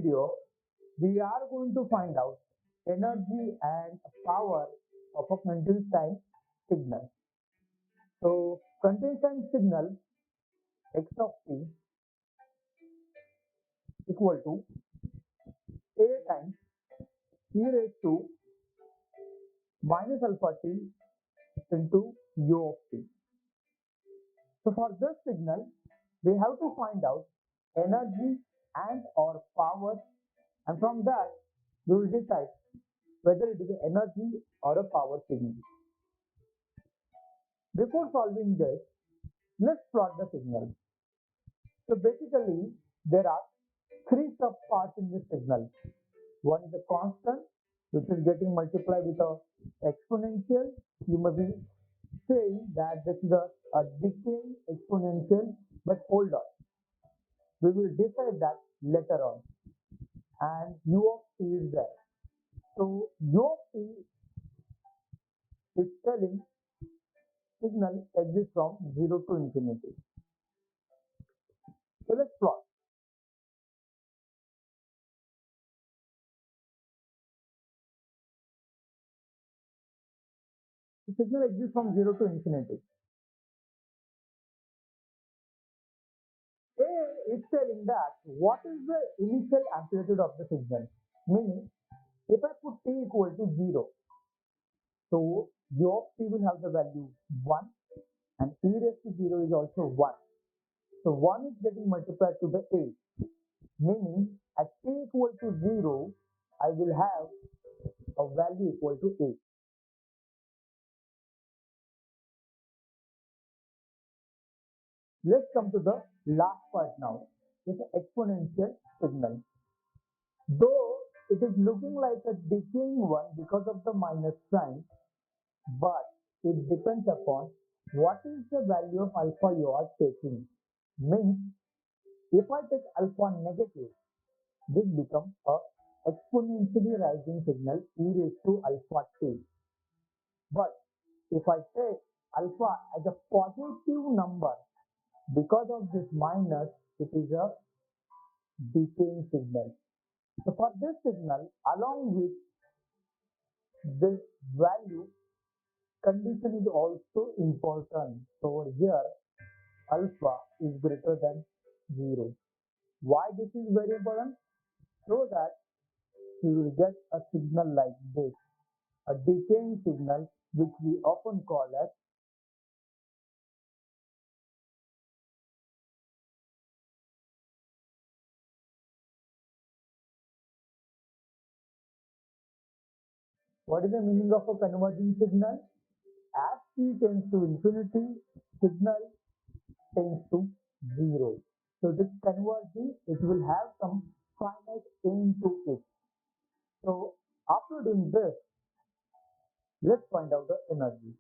video, we are going to find out energy and power of a continuous time signal. So, continuous time signal x of t equal to a times e raised to minus alpha t into u of t. So for this signal, we have to find out energy and or power, and from that we will decide whether it is an energy or a power signal. Before solving this, let's plot the signal. So basically, there are three subparts in this signal. One is a constant, which is getting multiplied with a exponential. You may be saying that this is a decaying exponential, but hold on. We will decide that later on. And u of t is there. So u of t is telling signal exists from 0 to infinity. So let's plot. The signal exists from 0 to infinity. A is telling that what is the initial amplitude of the signal. Meaning, if I put t equal to 0, so u of t will have the value 1 and e raised to 0 is also 1. So 1 is getting multiplied to the a. Meaning, at t equal to 0, I will have a value equal to a. Let's come to the last part now. It's an exponential signal. Though it is looking like a decaying one because of the minus sign, but it depends upon what is the value of alpha you are taking. Means, if I take alpha negative, this becomes a exponentially rising signal e raised to alpha t. But if I take alpha as a positive number, because of this minus, it is a decaying signal. So for this signal, along with this value, condition is also important. So over here, alpha is greater than 0. Why this is very important? So that you will get a signal like this, a decaying signal, which we often call as what is the meaning of a converging signal? As t tends to infinity, signal tends to 0. So it is converging, it will have some finite end to it. So after doing this, let's find out the energy.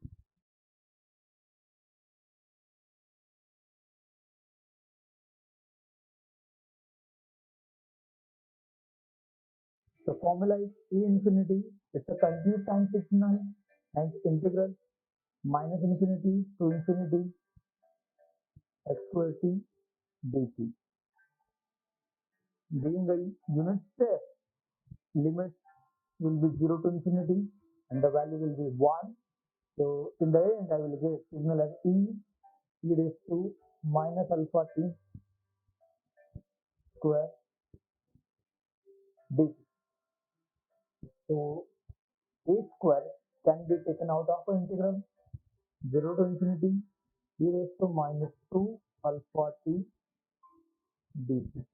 The formula is E infinity, it's a continuous time signal, and integral minus infinity to infinity x square t dt. Being a unit step, limit will be 0 to infinity and the value will be 1. So in the end, I will get signal as e raised to minus alpha t square dt. So a square can be taken out of the integral 0 to infinity e raised to minus 2 alpha t dt.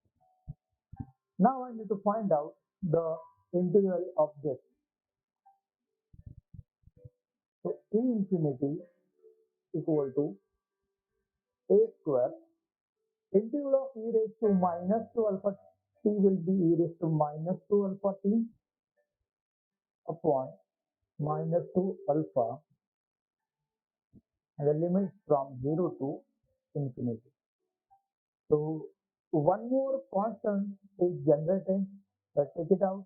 Now I need to find out the integral of this. So e infinity equal to a square. Integral of e raised to minus 2 alpha t will be e raised to minus 2 alpha t upon minus 2 alpha, and the limit from 0 to infinity. So one more constant is generated. Let's take it out.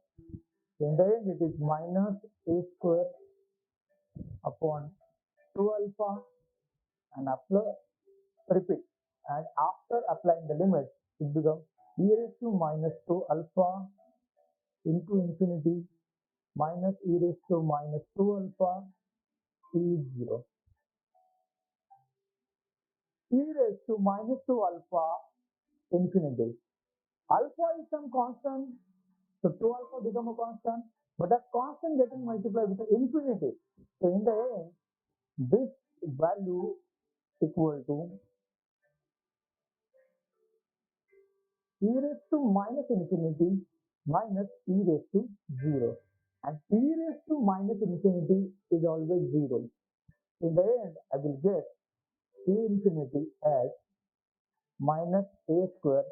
In the end, it is minus a square upon 2 alpha, and after repeat, and after applying the limit, it becomes e raised to minus 2 alpha into infinity minus e raised to minus 2 alpha is 0. E raised to minus 2 alpha infinity. Alpha is some constant, so 2 alpha become a constant, but that constant getting multiplied with infinity. So in the end, this value equal to e raised to minus infinity minus e raised to 0. And e raised to minus infinity is always 0. In the end, I will get e infinity as minus a square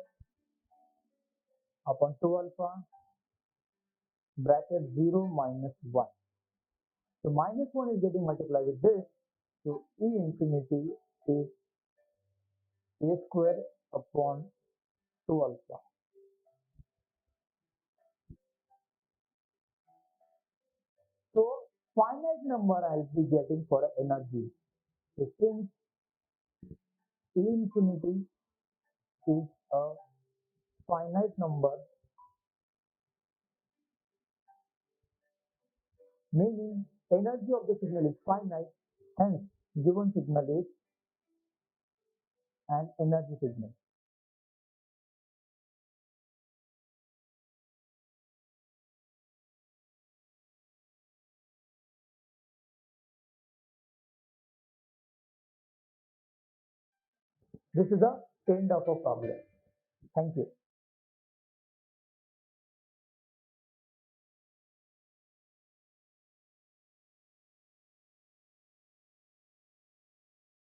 upon 2 alpha bracket 0 minus 1. So minus 1 is getting multiplied with this. So e infinity is a square upon 2 alpha. So finite number I'll be getting for energy. So since e infinity is a finite number, meaning energy of the signal is finite, hence given signal is an energy signal. This is the end of a problem. Thank you.